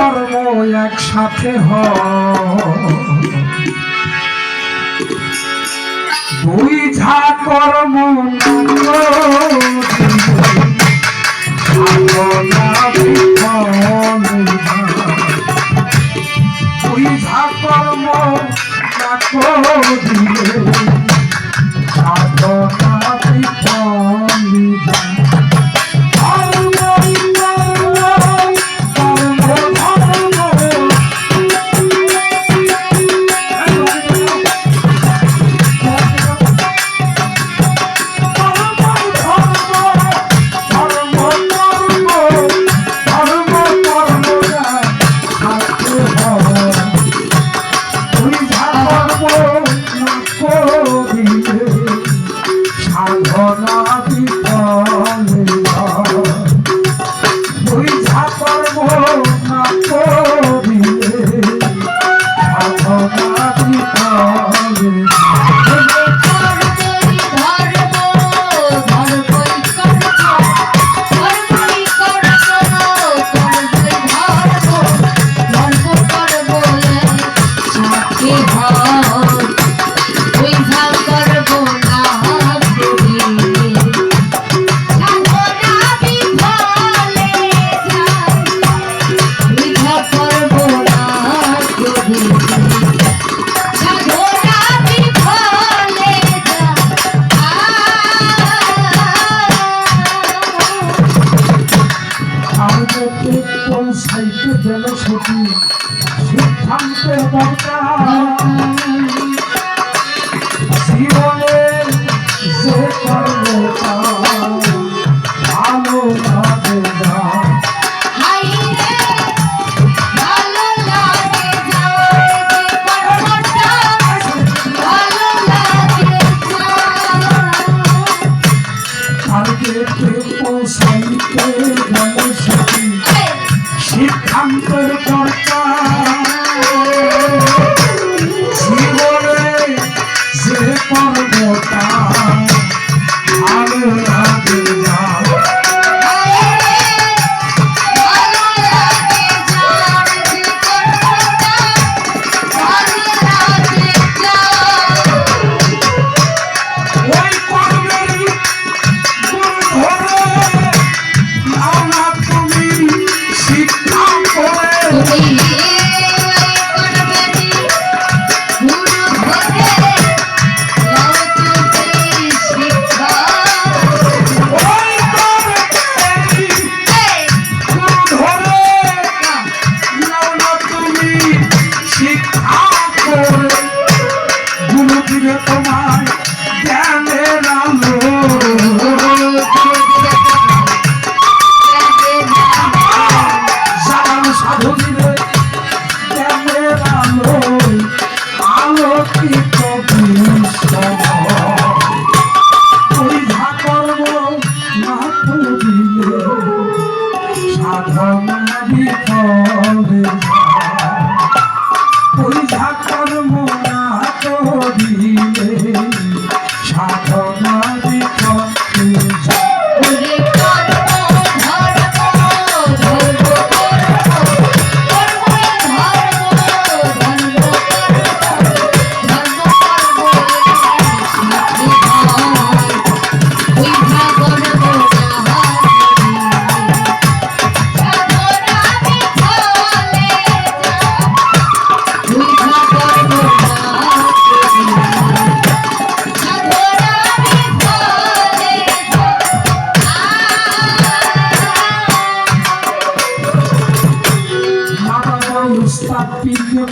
কর্ম একসাথে বুঝা কর্ম বুঝা কর্ম সিদ্ধান্তের দরকার জীবনে যে কর্মটা ভালো লাগে না সিদ্ধান্তের জীবনে যে কর্মটা ভালো লাগে না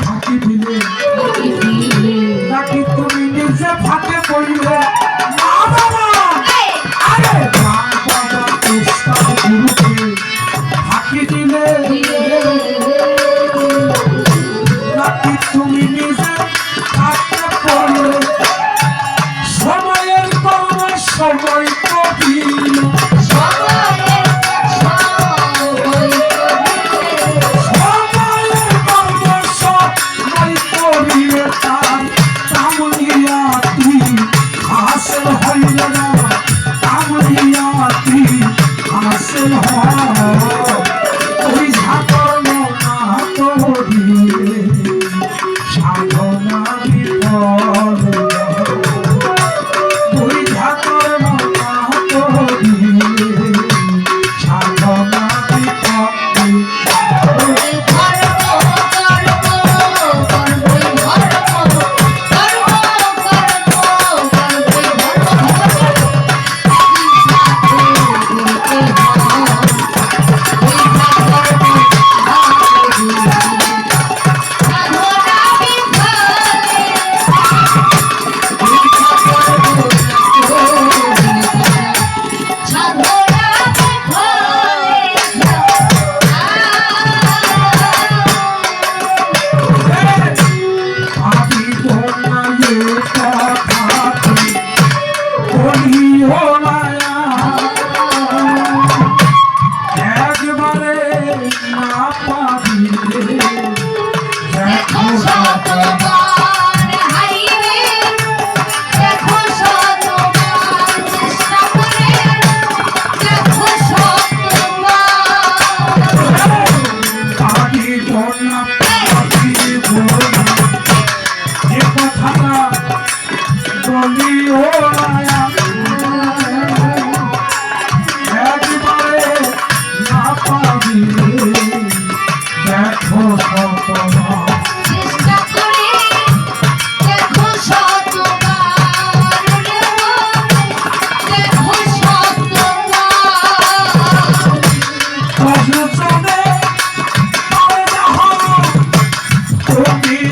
ফাঁকি দিলে নাকি তুমি নিজে ফাঁকে পড়লে ফাঁকি দিলে নাকি তুমি নিজে ফাঁকে পড়লে সময়ের কর্ম সময় করিল ওই ঝাকর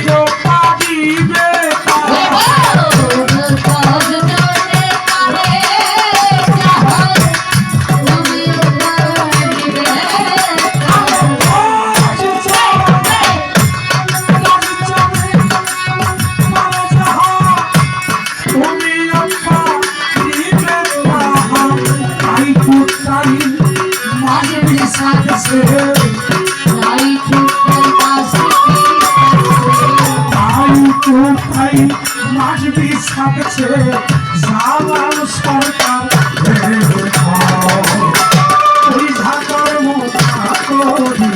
जो पारिबे মাঝবি থাকছে জালাল সরকার ওই ঢাকার মোটা করি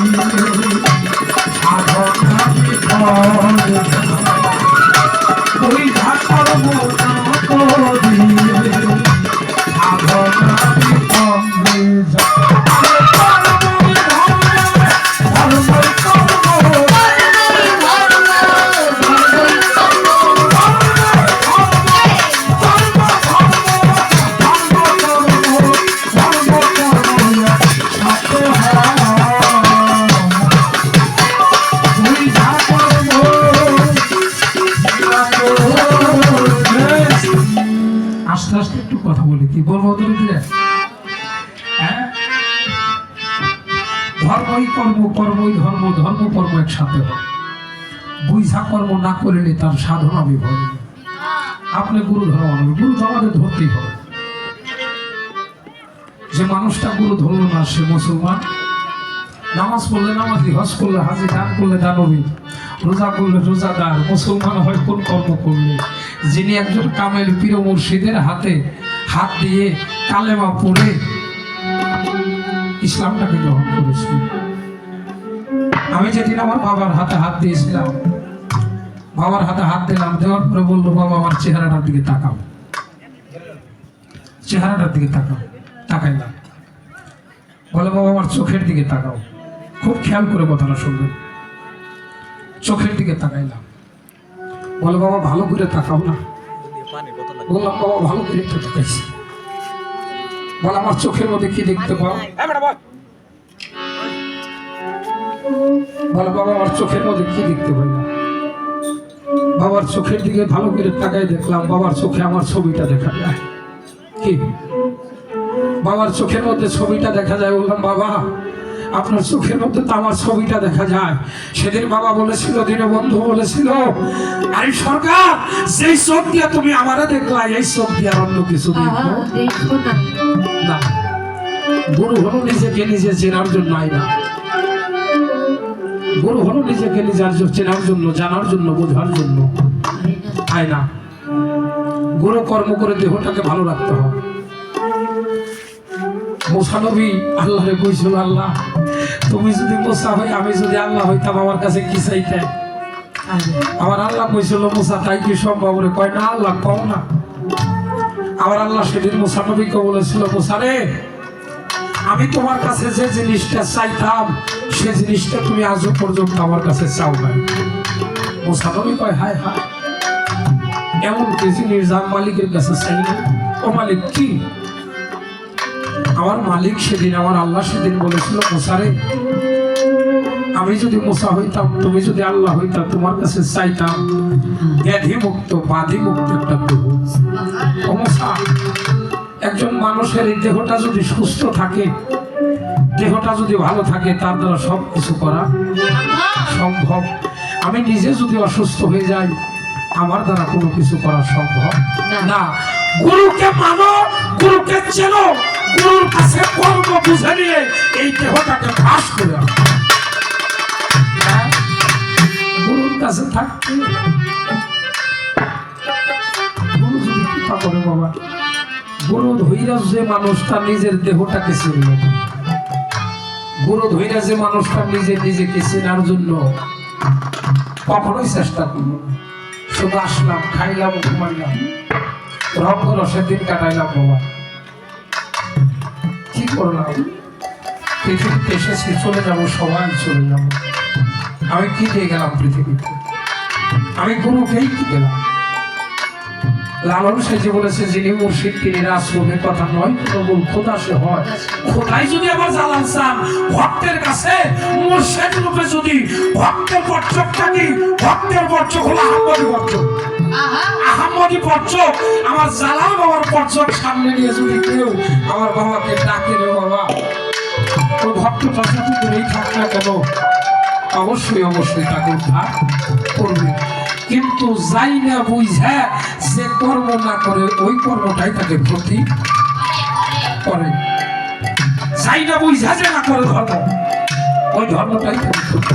ওই ঢাকার মোটা করি আস্তে আস্তে একটু কথা বলি কি বলবো হ্যাঁ ধর্মই কর্ম কর্মই ধর্ম ধর্ম কর্ম একসাথে হয় বুঝা কর্ম না করলে তার সাধনা বিফল আপনি গুরু ধর্ম গুরু তো আমাদের ধরতেই হবে যে মানুষটা গুরু ধরল না সে মুসলমান নামাজ পড়লে নামাজি হজ করলে হাজি দান করলে দানবী রোজা করলে রোজাদার মুসলমান হয় কোন কর্ম করলে যিনি একজন কামেল পীর মুর্শিদের হাতে হাত দিয়ে কালেমা পড়ে ইসলামটাকে গ্রহণ করেছি আমি যেদিন আমার বাবার হাতে হাত দিয়েছিলাম বাবার হাতে হাত দিলাম দেওয়ার পরে বললো বাবা আমার চেহারাটার দিকে তাকাও চেহারাটার দিকে তাকাও তাকাইলাম বলে বাবা আমার চোখের দিকে তাকাও খুব খেয়াল করে কথাটা শুনবেন চোখের দিকে তাকাইলাম বলে বাবা ভালো করে তাকাও না বললাম বাবা ভালো করে একটু তাকাইছি বলে আমার চোখের মধ্যে কি দেখতে পাও বলে বাবা আমার চোখের মধ্যে কি দেখতে পাই না বাবার চোখের দিকে ভালো করে তাকাই দেখলাম বাবার চোখে আমার ছবিটা দেখা যায় কি বাবার চোখের মধ্যে ছবিটা দেখা যায় বললাম বাবা আপনার চোখের মধ্যে তো আমার ছবিটা দেখা যায় সেদিন বাবা বলেছিল দীনবন্ধু বলেছিল আরে সরকার যেই চোখ দিয়ে তুমি আমারে দেখলা এই চোখ দিয়ে আর অন্য কিছু দেখো না গুরু হলো নিজেকে নিজে চেনার জন্য না গুরু হলো নিজেকে নিজের চেনার জন্য জানার জন্য বোঝার জন্য আয় না গুরু কর্ম করে দেহটাকে ভালো রাখতে হবে মুসা নবী আল্লাহরে কইছিল আল্লাহ তুমি যদি মুসা হই আমি যদি আল্লাহ হইতাম আমার কাছে কি চাইতে আমার আল্লাহ কইছিল মুসা তাই কি সম্ভব রে কয় না আল্লাহ কও না আমার আল্লাহ সেদিন মুসা নবীকে বলেছিল মুসা রে আমি তোমার কাছে যে জিনিসটা চাইতাম সেই জিনিসটা তুমি আজও পর্যন্ত আমার কাছে চাও না মুসা নবী কয় হায় হায় এমন কি জিনিস যার মালিকের কাছে চাই না ও মালিক কি আমার মালিক সেদিন আমার আল্লাহ সেদিন বলেছিল মুসা রে আমি যদি মুসা হইতাম তুমি যদি আল্লাহ হইতাম তোমার কাছে চাইতাম ব্যাধি মুক্ত বাধি মুক্ত একটা দেহ ও মুসা একজন মানুষের এই দেহটা যদি সুস্থ থাকে দেহটা যদি ভালো থাকে তার দ্বারা সব কিছু করা সম্ভব আমি নিজে যদি অসুস্থ হয়ে যাই আমার দ্বারা কোনো কিছু করা সম্ভব না গুরুকে মানো গুরুকে চেনো গুরুর কাছে কর্ম বুঝে নিয়ে এই দেহটাকে পাস করে গুরুর কাছে থাকতে গুরু যদি কৃপা করে বাবা গুরু ধৈর্য যে মানুষটা নিজের দেহটাকে চিনল গুরু ধৈর্য যে মানুষটা নিজেকে চেনার জন্য কখনোই চেষ্টা করল না শুধু আসলাম খাইলাম ঘুমাইলাম রঙ রসের দিন কাটাইলাম বাবা কি করলাম পৃথিবীতে এসেছি চলে যাবো সবাই চলে যাবো আমি কি দিয়ে গেলাম পৃথিবীতে আমি গুরুকেই কি গেলাম লালন সাইজি বলেছে যিনি মুর্শিদ তিনি রাসূলের কথা নয় প্রবল খোদা সে হয়। খোদাই যদি আবার জালাল চান ভক্তের কাছে মুর্শিদ রূপে যদি ভক্তের পর্চক থাকি, ভক্তের পর্চক হলো আহম্মদী পর্চক। আহম্মদী পর্চক আমার জালাল বাবার পর্চক সামনে নিয়ে যদি কেউ আমার বাবাকে ডাকে, রে বাবা ওই ভক্তটা যত দূরেই থাক না কেন অবশ্যই অবশ্যই তাকে উদ্ধার করবে। কিন্তু যাই না বুঝা যে কর্ম না করে ওই কর্মটাই তাকে ক্ষতি করে। যাই না বুঝা যে না করে ধর্ম, ওই ধর্মটাই তাকে ক্ষতি।